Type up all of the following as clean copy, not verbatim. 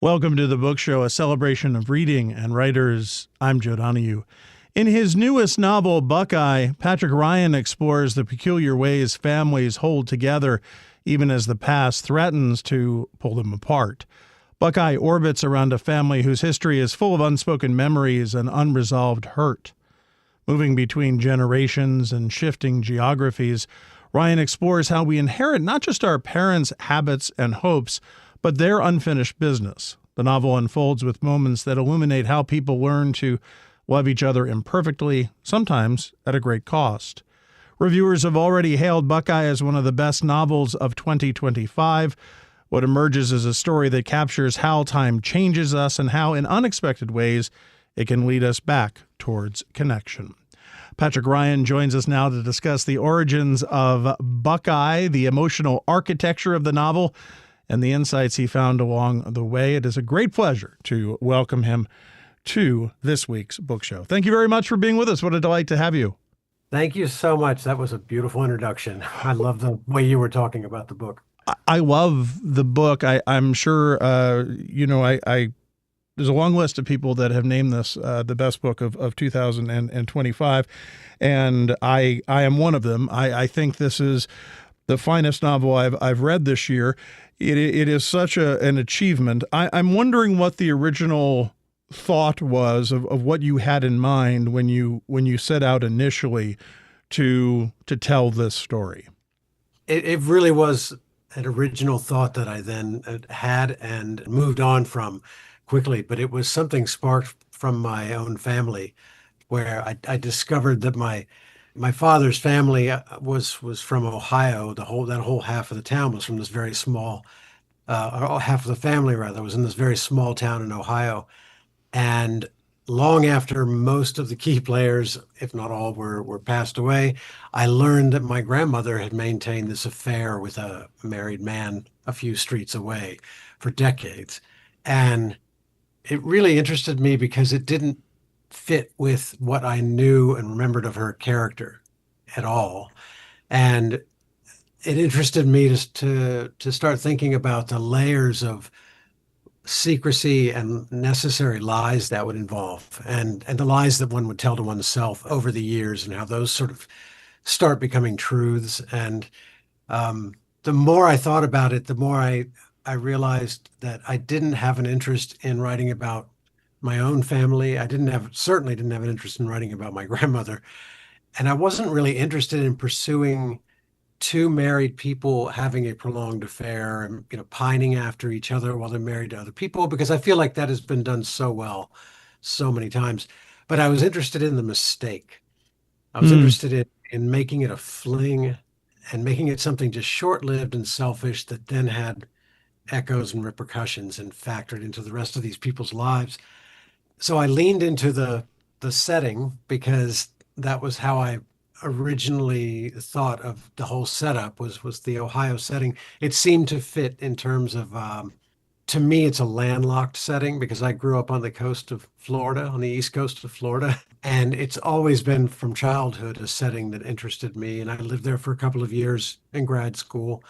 Welcome to the Book Show, a celebration of reading and writers. I'm Joe Donahue. In his newest novel, Buckeye, Patrick Ryan explores the peculiar ways families hold together even as the past threatens to pull them apart. Buckeye orbits around a family whose history is full of unspoken memories and unresolved hurt. Moving between generations and shifting geographies, Ryan explores how we inherit not just our parents' habits and hopes, but their unfinished business. The novel unfolds with moments that illuminate how people learn to love each other imperfectly, sometimes at a great cost. Reviewers have already hailed Buckeye as one of the best novels of 2025. What emerges is a story that captures how time changes us and how, in unexpected ways, it can lead us back towards connection. Patrick Ryan joins us now to discuss the origins of Buckeye, the emotional architecture of the novel, and the insights he found along the way. It is a great pleasure to welcome him to this week's book show. Thank you very much for being with us. What a delight to have you. Thank you so much. That was a beautiful introduction. I love the way you were talking about the book. I love the book. I'm sure, there's a long list of people that have named this the best book of 2025, and I am one of them. I think this is the finest novel I've read this year. It is such an achievement. I'm wondering what the original thought was of what you had in mind when you set out initially to tell this story. It really was an original thought that I then had and moved on from quickly, but it was something sparked from my own family where I discovered that my father's family was from Ohio. That whole half of the town was from this very small, or half of the family rather was in this very small town in Ohio. And long after most of the key players, if not all, were passed away, I learned that my grandmother had maintained this affair with a married man a few streets away for decades. And it really interested me because it didn't fit with what I knew and remembered of her character at all. And it interested me to start thinking about the layers of secrecy and necessary lies that would involve and the lies that one would tell to oneself over the years and how those sort of start becoming truths. And the more I thought about it, the more I realized that I didn't have an interest in writing about my own family. Certainly didn't have an interest in writing about my grandmother. And I wasn't really interested in pursuing two married people having a prolonged affair and pining after each other while they're married to other people, because I feel like that has been done so well so many times. But I was interested in the mistake. I was Hmm. interested in making it a fling and making it something just short-lived and selfish that then had echoes and repercussions and factored into the rest of these people's lives. So I leaned into the setting because that was how I originally thought of the whole setup was the Ohio setting. It seemed to fit in terms of to me it's a landlocked setting because I grew up on the coast of Florida, on the east coast of Florida, and it's always been from childhood a setting that interested me, and I lived there for a couple of years in grad school.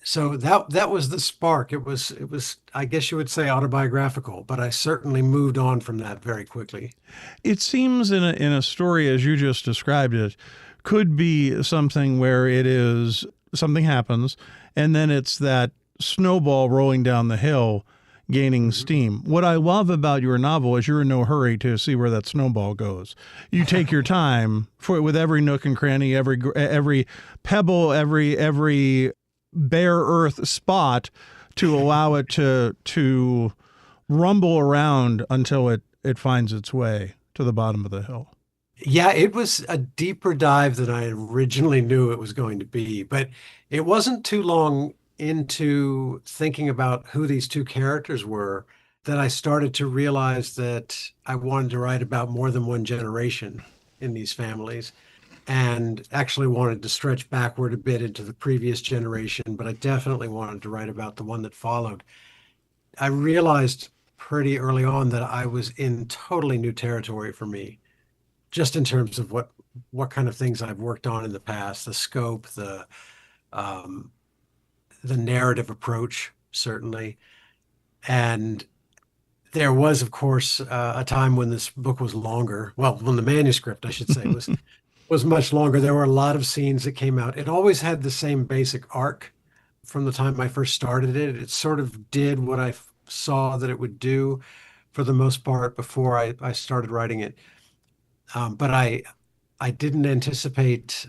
So that was the spark. It was I guess you would say autobiographical, but I certainly moved on from that very quickly. It seems in a story as you just described it could be something where it is something happens and then it's that snowball rolling down the hill gaining Mhm. steam. What I love about your novel is you're in no hurry to see where that snowball goes. You take your time for with every nook and cranny, every pebble, every bare earth spot to allow it to rumble around until it finds its way to the bottom of the hill. Yeah, it was a deeper dive than I originally knew it was going to be, but it wasn't too long into thinking about who these two characters were that I started to realize that I wanted to write about more than one generation in these families and actually wanted to stretch backward a bit into the previous generation, but I definitely wanted to write about the one that followed. I realized pretty early on that I was in totally new territory for me just in terms of what kind of things I've worked on in the past, the scope, um, the narrative approach, certainly. And there was, of course, a time when this book was longer. Well, when the manuscript, I should say, was much longer. There were a lot of scenes that came out. It always had the same basic arc from the time I first started it. It sort of did what saw that it would do for the most part before I started writing it. But I didn't anticipate,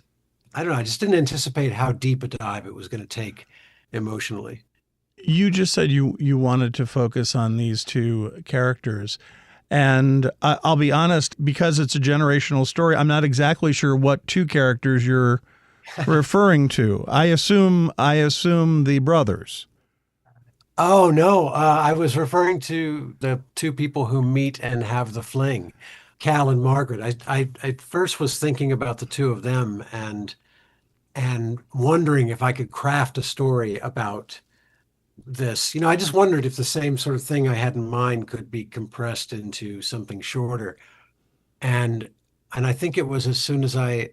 I don't know, I just didn't anticipate how deep a dive it was going to take emotionally. You just said you wanted to focus on these two characters. And I'll be honest, because it's a generational story, I'm not exactly sure what two characters you're referring to. I assume the brothers. Oh no, I was referring to the two people who meet and have the fling, Cal and Margaret. I at first was thinking about the two of them and wondering if I could craft a story about this. I just wondered if the same sort of thing I had in mind could be compressed into something shorter. And and I think it was as soon as I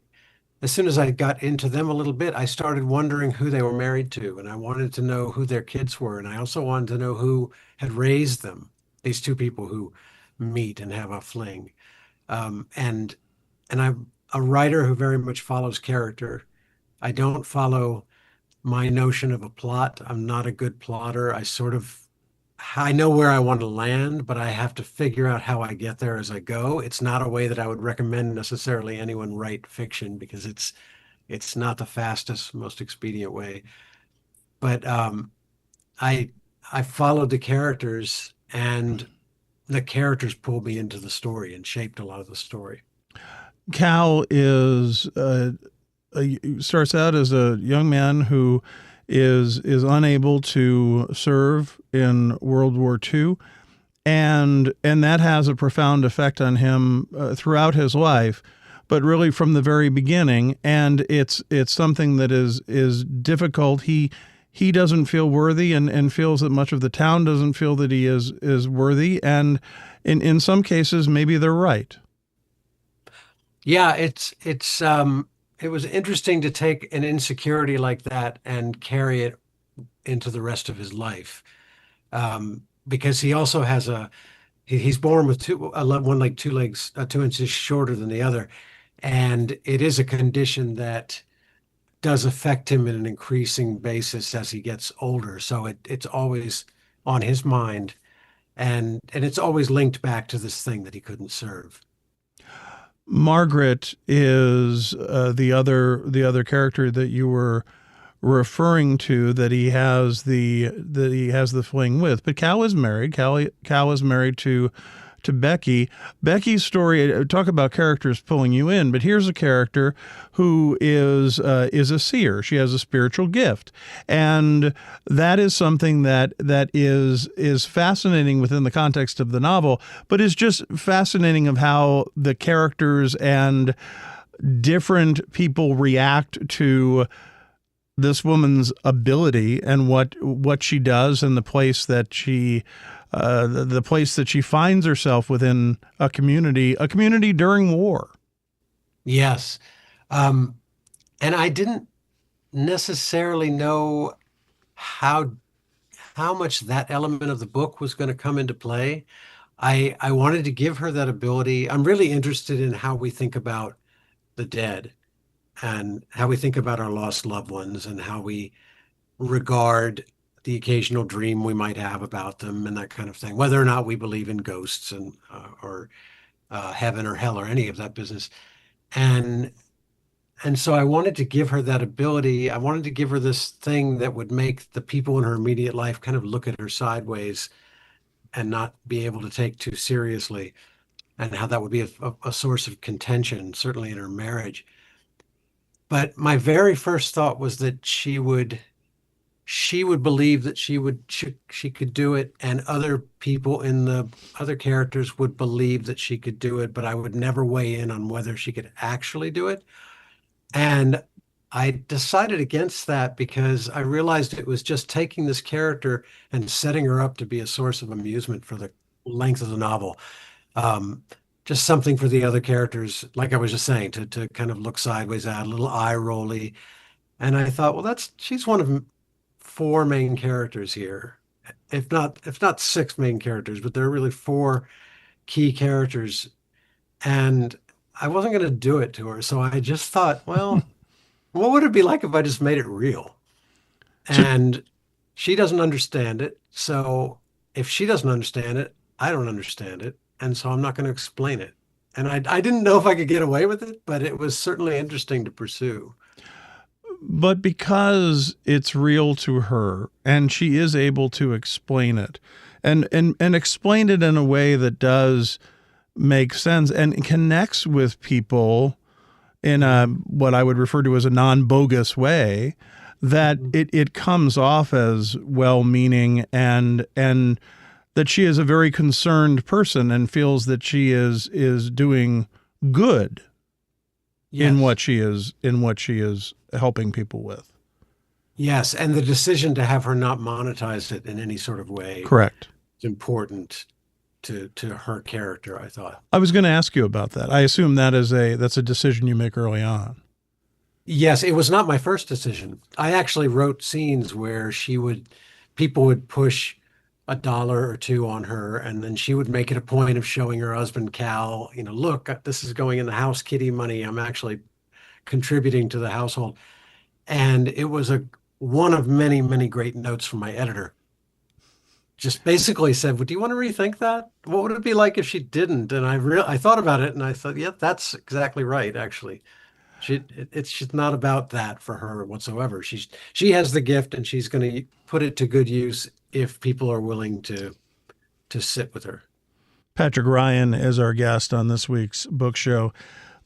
got into them a little bit, I started wondering who they were married to, and I wanted to know who their kids were, and I also wanted to know who had raised them, these two people who meet and have a fling. And I'm a writer who very much follows character. I don't follow my notion of a plot. I'm not a good plotter. I know where I want to land, but I have to figure out how I get there as I go. It's not a way that I would recommend necessarily anyone write fiction because it's not the fastest, most expedient way. But I I followed the characters, and the characters pulled me into the story and shaped a lot of the story. Cal starts out as a young man who is unable to serve in World War II, and that has a profound effect on him throughout his life, but really from the very beginning. And it's something that is difficult. He doesn't feel worthy, and feels that much of the town doesn't feel that he is worthy. And in some cases, maybe they're right. Yeah, it was interesting to take an insecurity like that and carry it into the rest of his life. Because he also has he's born with one leg, two legs, 2 inches shorter than the other. And it is a condition that does affect him in an increasing basis as he gets older. So it's always on his mind, and it's always linked back to this thing that he couldn't serve. Margaret is the other character that you were referring to, that he has the fling with. But Cal is married. Cal is married to Becky. Becky's story. Talk about characters pulling you in. But here's a character who is a seer. She has a spiritual gift, and that is something that is fascinating within the context of the novel, but is just fascinating of how the characters and different people react to this woman's ability and what she does, and the place that she finds herself within a community during war. Yes. Um, and I didn't necessarily know how how much that element of the book was going to come into play. I wanted to give her that ability. I'm really interested in how we think about the dead and how we think about our lost loved ones and how we regard the occasional dream we might have about them and that kind of thing, whether or not we believe in ghosts and or heaven or hell or any of that business. And and so I wanted to give her that ability. I wanted to give her this thing that would make the people in her immediate life kind of look at her sideways and not be able to take too seriously, and how that would be a source of contention, certainly in her marriage. But my very first thought was that she would believe that she could do it, and other people in the other characters would believe that she could do it, but I would never weigh in on whether she could actually do it. And I decided against that because I realized it was just taking this character and setting her up to be a source of amusement for the length of the novel. Um, just something for the other characters, like I was just saying, to kind of look sideways at, a little eye rolly. And I thought, well, she's one of four main characters here, if not six main characters, but there are really four key characters. And I wasn't going to do it to her. So I just thought, well, what would it be like if I just made it real? To And she doesn't understand it. So if she doesn't understand it, I don't understand it. And so I'm not going to explain it. And I didn't know if I could get away with it, but it was certainly interesting to pursue. but because it's real to her and she is able to explain it and explain it in a way that does make sense and connects with people in a what I would refer to as a non-bogus way, that Mhm. it comes off as well-meaning and that she is a very concerned person and feels that she is doing good Yes. in what she is helping people with. Yes. And the decision to have her not monetize it in any sort of way Correct. is important to her character, I thought. I was going to ask you about that. I assume that's a decision you make early on. Yes, it was not my first decision. I actually wrote scenes where people would push $1 or two on her, and then she would make it a point of showing her husband Cal, look, this is going in the house kitty money. I'm actually contributing to the household. And it was a one of many, many great notes from my editor. Just basically said, "Well, do you want to rethink that? What would it be like if she didn't?" And I thought about it, and I thought, yeah, that's exactly right, actually. It's just not about that for her whatsoever. She has the gift and she's going to put it to good use if people are willing to sit with her. Patrick Ryan is our guest on this week's book show.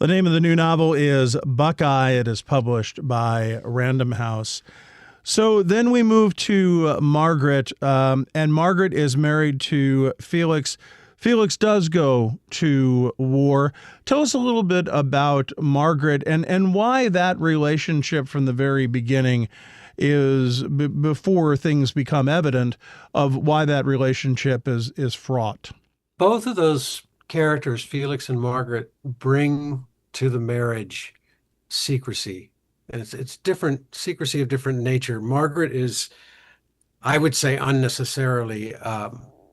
The name of the new novel is Buckeye. It is published by Random House. So then we move to Margaret, and Margaret is married to Felix. Felix does go to war. Tell us a little bit about Margaret and why that relationship from the very beginning is before things become evident of why that relationship is fraught. Both of those characters, Felix and Margaret, bring to the marriage secrecy. And it's different secrecy of different nature. Margaret is, I would say, unnecessarily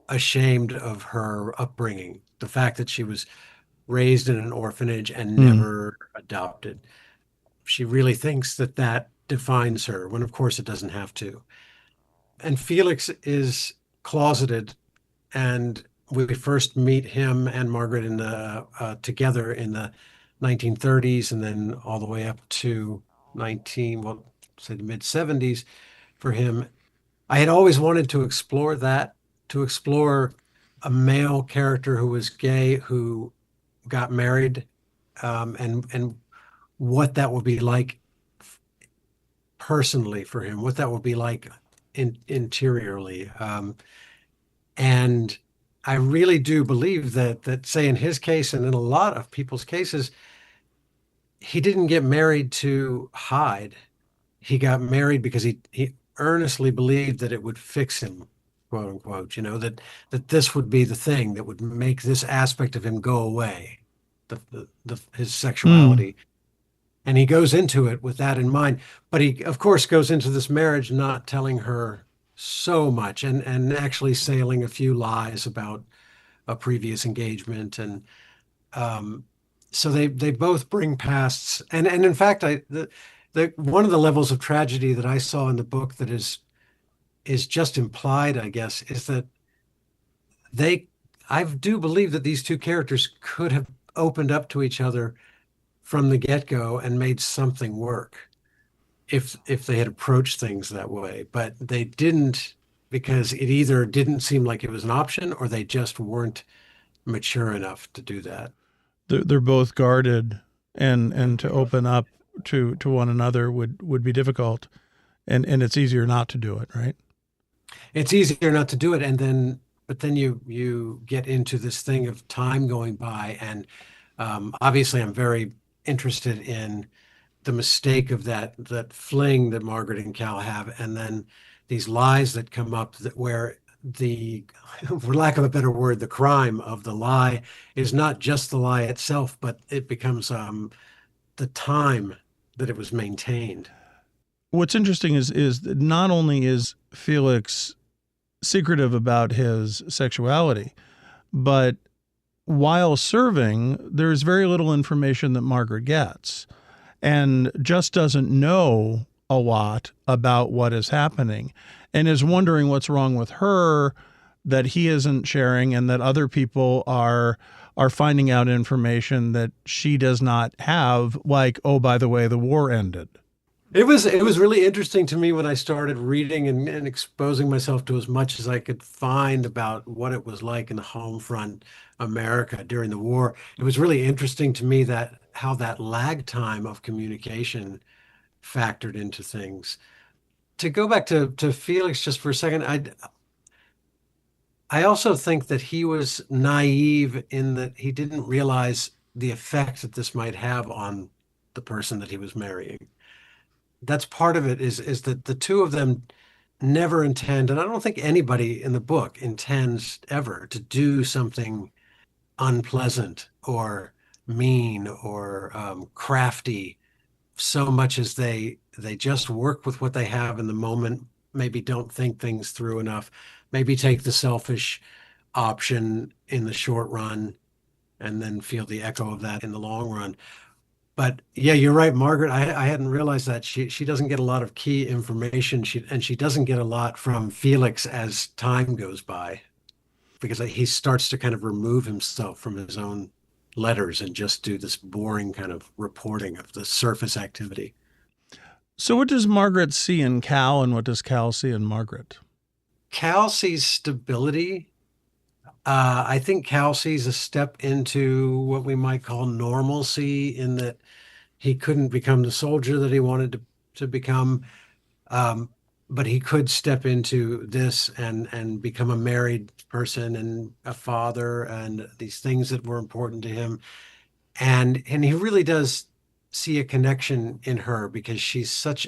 ashamed of her upbringing, the fact that she was raised in an orphanage and Hmm. never adopted. She really thinks that that defines her, when of course it doesn't have to. And Felix is closeted, and we first meet him and Margaret in the together in the 1930s, and then all the way up to well, say the mid 70s for him. I had always wanted to explore that, to explore a male character who was gay who got married, and what that would be like personally for him, what that would be like interiorly. And I really do believe that say in his case and in a lot of people's cases, he didn't get married to hide. He got married because he earnestly believed that it would fix him, quote unquote, that this would be the thing that would make this aspect of him go away, his Hmm. sexuality. And he goes into it with that in mind. But he, of course, goes into this marriage not telling her so much and actually saying a few lies about a previous engagement. And um, so they both bring pasts. And in fact, the one of the levels of tragedy that I saw in the book that is just implied, I guess, is that they I do believe that these two characters could have opened up to each other from the get-go and made something work if they had approached things that way, but they didn't because it either didn't seem like it was an option or they just weren't mature enough to do that. They're both guarded, and to open up to one another would be difficult, and it's easier not to do it, right? It's easier not to do it, and then but then you get into this thing of time going by, and obviously I'm very interested in the mistake of that fling that Margaret and Cal have, and then these lies that come up that where the, for lack of a better word, the crime of the lie is not just the lie itself, but it becomes the time that it was maintained. What's interesting is that not only is Felix secretive about his sexuality. But while serving, there's very little information that Margaret gets and just doesn't know a lot about what is happening and is wondering what's wrong with her that he isn't sharing and that other people are finding out information that she does not have, like, oh, by the way, the war ended. It was really interesting to me when I started reading and exposing myself to as much as I could find about what it was like in the home front America during the war. It was really interesting to me that how that lag time of communication factored into things. To go back to Felix just for a second, I also think that he was naive in that he didn't realize the effect that this might have on the person that he was marrying. That's part of it is that the two of them never intend, and I don't think anybody in the book intends ever to do something unpleasant or mean or crafty, so much as they just work with what they have in the moment, maybe don't think things through enough, maybe take the selfish option in the short run and then feel the echo of that in the long run. But yeah, you're right, Margaret. I hadn't realized that she doesn't get a lot of key information. She doesn't get a lot from Felix as time goes by because he starts to kind of remove himself from his own letters and just do this boring kind of reporting of the surface activity. So, what does Margaret see in Cal, and what does Cal see in Margaret? Cal sees stability. I think Cal sees a step into what we might call normalcy in that he couldn't become the soldier that he wanted to become. Um, but he could step into this and become a married person and a father and these things that were important to him. And he really does see a connection in her because she is such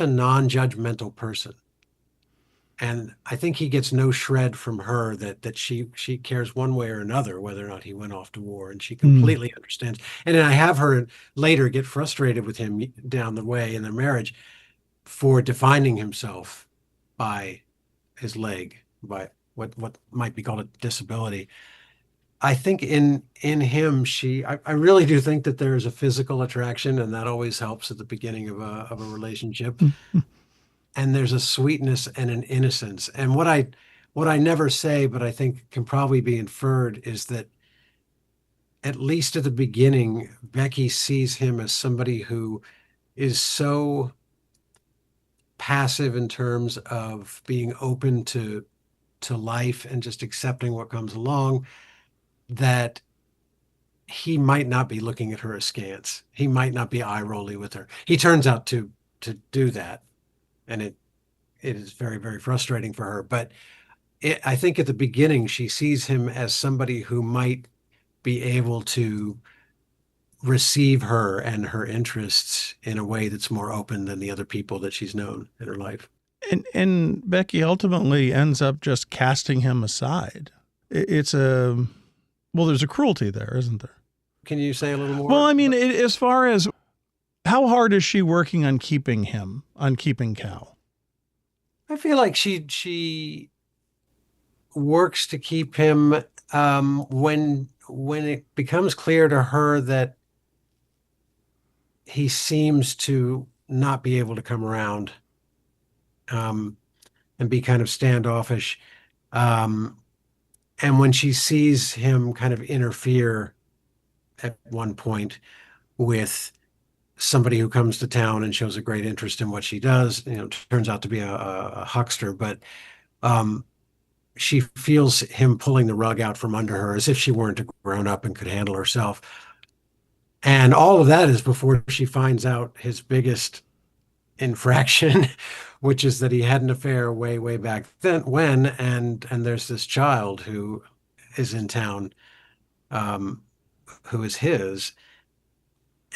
a non-judgmental person. And I think he gets no shred from her that she cares one way or another whether or not he went off to war, and she Hmm. completely understands. And then I have her later get frustrated with him down the way in their marriage for defining himself by his leg, by what might be called a disability. I think in him, I really do think that there is a physical attraction, and that always helps at the beginning of a relationship. And there's a sweetness and an innocence. And what I never say, but I think can probably be inferred, is that at least at the beginning, Becky sees him as somebody who is so passive in terms of being open to life and just accepting what comes along that he might not be looking at her askance. He might not be eye rolly with her. He turns out to do that, and it is very, very frustrating for her. But I think at the beginning she sees him as somebody who might be able to receive her and her interests in a way that's more open than the other people that she's known in her life. And Becky ultimately ends up just casting him aside. It's a well, there's a cruelty there, isn't there? Can you say a little Well, more? I mean, as far as how hard is she working on keeping him, on keeping Cal? I feel like she works to keep him when it becomes clear to her that he seems to not be able to come around um, and be kind of standoffish. Um, and when she sees him kind of interfere at one point with somebody who comes to town and shows a great interest in what she does, turns out to be a huckster, but um, she feels him pulling the rug out from under her as if she weren't a grown up and could handle herself. And all of that is before she finds out his biggest infraction, which is that he had an affair way, way back then and there's this child who is in town, um, who is his.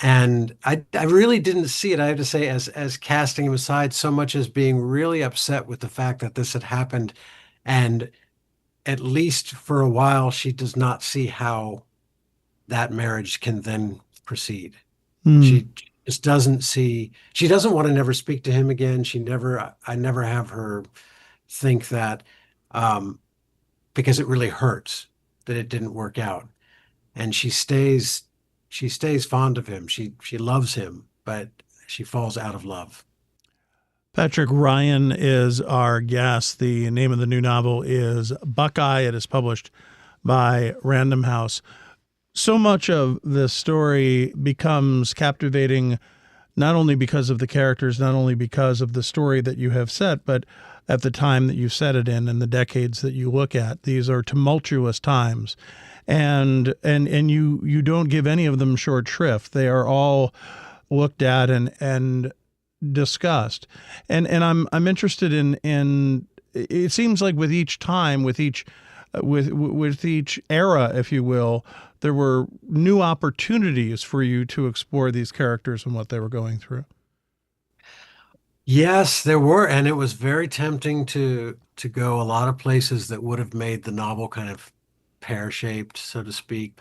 And I really didn't see it, I have to say, as casting him aside so much as being really upset with the fact that this had happened. And at least for a while, she does not see how that marriage can then proceed. Hmm. She just doesn't see, she doesn't want to never speak to him again. I never have her think that, um, because it really hurts that it didn't work out. And she stays fond of him. She loves him, but she falls out of love. Patrick Ryan is our guest. The name of the new novel is Buckeye. It is published by Random House. So much of this story becomes captivating not only because of the characters, not only because of the story that you have set, but at the time that you set it in and the decades that you look at. These are tumultuous times. And you don't give any of them short shrift. They are all looked at and discussed. And I'm interested in it seems like with each time, with each era, if you will, there were new opportunities for you to explore these characters and what they were going through. Yes, there were, and it was very tempting to go a lot of places that would have made the novel kind of pear-shaped, so to speak.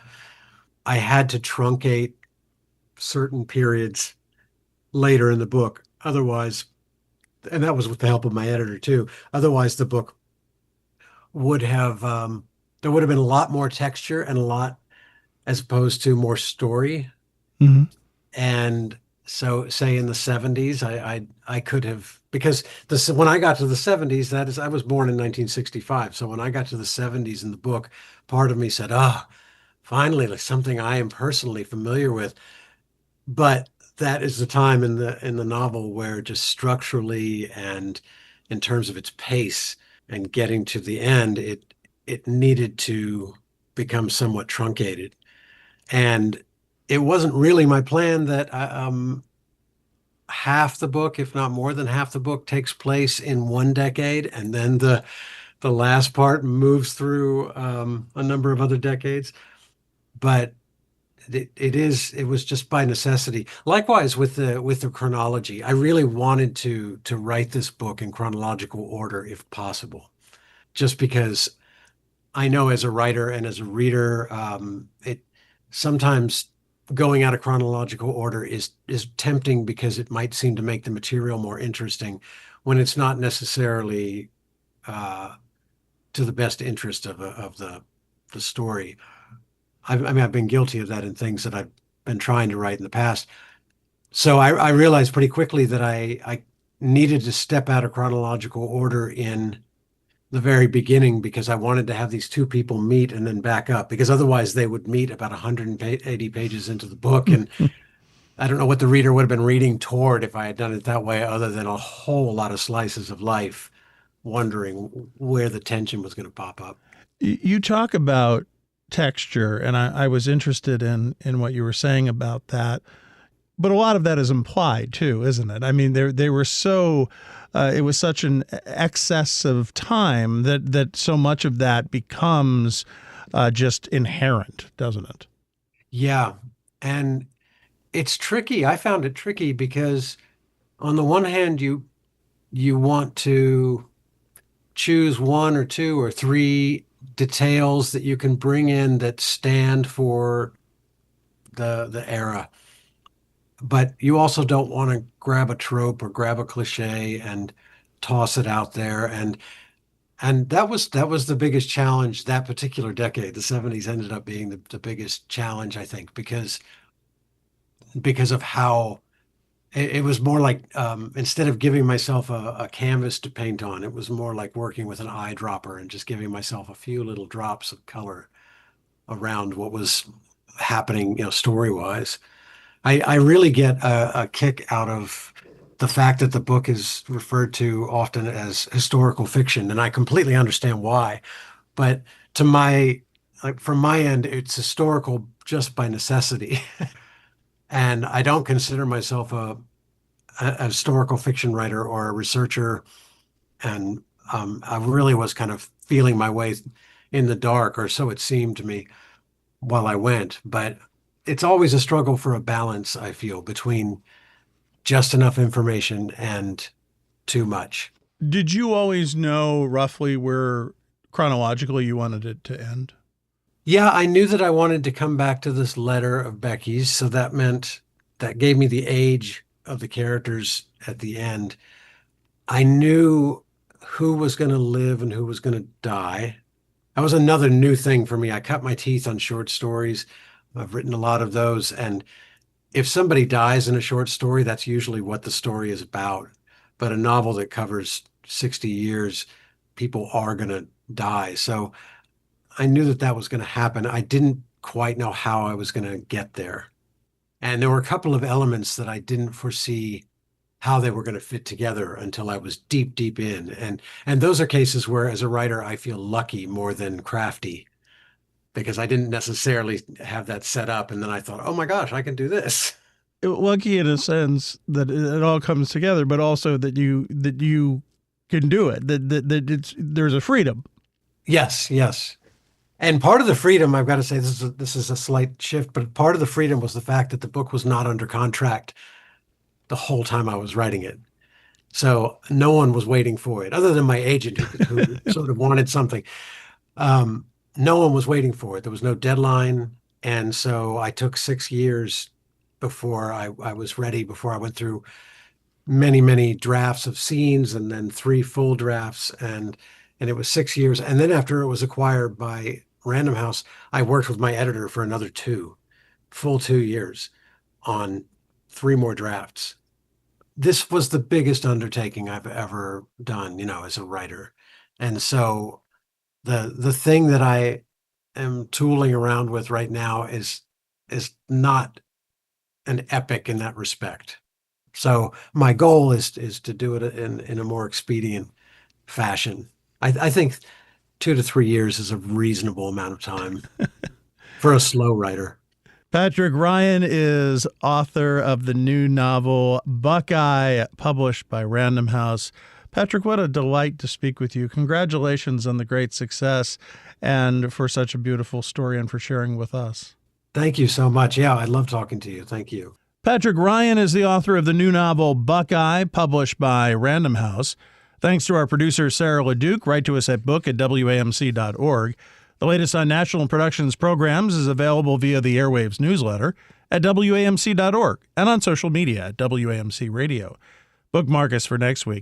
I had to truncate certain periods later in the book. Otherwise, and that was with the help of my editor too. Otherwise, the book would have there would have been a lot more texture and a lot as opposed to more story. Mm-hmm. And so, say in the 70s, I could have, because this when I got to the 70s, that is, I was born in 1965. So when I got to the 70s in the book, part of me said, "Ah, finally, like something I am personally familiar with." But that is the time in the novel where just structurally and in terms of its pace and getting to the end, it needed to become somewhat truncated. And it wasn't really my plan that half the book, if not more than half the book, takes place in one decade, and then the last part moves through a number of other decades. But it was just by necessity. Likewise with the chronology, I really wanted to write this book in chronological order if possible, just because I know as a writer and as a reader, it sometimes going out of chronological order is tempting because it might seem to make the material more interesting when it's not necessarily uh, to the best interest of the story. I mean, I've been guilty of that in things that I've been trying to write in the past. So I realized pretty quickly that I needed to step out of chronological order in the very beginning because I wanted to have these two people meet and then back up because otherwise they would meet about 180 pages into the book. And I don't know what the reader would have been reading toward if I had done it that way, other than a whole lot of slices of life, wondering where the tension was going to pop up. You talk about texture, and I was interested in what you were saying about that. But a lot of that is implied too, isn't it? I mean, they were so it was such an excess of time that so much of that becomes just inherent, doesn't it? Yeah. And it's tricky. I found it tricky because on the one hand, you want to choose one or two or three details that you can bring in that stand for the era. But you also don't want to grab a trope or grab a cliche and toss it out there. And that was the biggest challenge that particular decade. The 70s ended up being the biggest challenge, I think, because of how it was more like instead of giving myself a canvas to paint on, it was more like working with an eyedropper and just giving myself a few little drops of color around what was happening, story-wise. I really get a kick out of the fact that the book is referred to often as historical fiction, and I completely understand why. But to my, like from my end, it's historical just by necessity. And I don't consider myself a historical fiction writer or a researcher. And I really was kind of feeling my way in the dark, or so it seemed to me while I went. But it's always a struggle for a balance, I feel, between just enough information and too much. Did you always know roughly where chronologically you wanted it to end? Yeah, I knew that I wanted to come back to this letter of Becky's, so that meant that gave me the age of the characters at the end. I knew who was going to live and who was going to die. That was another new thing for me. I cut my teeth on short stories. I've written a lot of those. And if somebody dies in a short story, that's usually what the story is about. But a novel that covers 60 years, people are going to die. So I knew that that was going to happen. I didn't quite know how I was going to get there. And there were a couple of elements that I didn't foresee how they were going to fit together until I was deep, deep in. And those are cases where, as a writer, I feel lucky more than crafty because I didn't necessarily have that set up. And then I thought, oh my gosh, I can do this. Lucky in a sense that it all comes together, but also that you can do it. That there's a freedom. Yes, yes. And part of the freedom, I've got to say, this is a slight shift, but part of the freedom was the fact that the book was not under contract the whole time I was writing it. So no one was waiting for it, other than my agent who sort of wanted something. No one was waiting for it. There was no deadline. And so I took 6 years before I was ready, before I went through many, many drafts of scenes and then 3 full drafts. And it was 6 years. And then after it was acquired by Random House, I worked with my editor for another full 2 years on 3 more drafts. This was the biggest undertaking I've ever done, as a writer. And so the thing that I am tooling around with right now is not an epic in that respect. So my goal is to do it in a more expedient fashion. I think 2 to 3 years is a reasonable amount of time for a slow writer. Patrick Ryan is author of the new novel Buckeye, published by Random House. Patrick, what a delight to speak with you. Congratulations on the great success and for such a beautiful story and for sharing with us. Thank you so much. Yeah, I love talking to you. Thank you. Patrick Ryan is the author of the new novel Buckeye, published by Random House. Thanks to our producer, Sarah LeDuc. Write to us at book@wamc.org. The latest on National Productions programs is available via the Airwaves newsletter at wamc.org and on social media at WAMC Radio. Bookmark us for next week.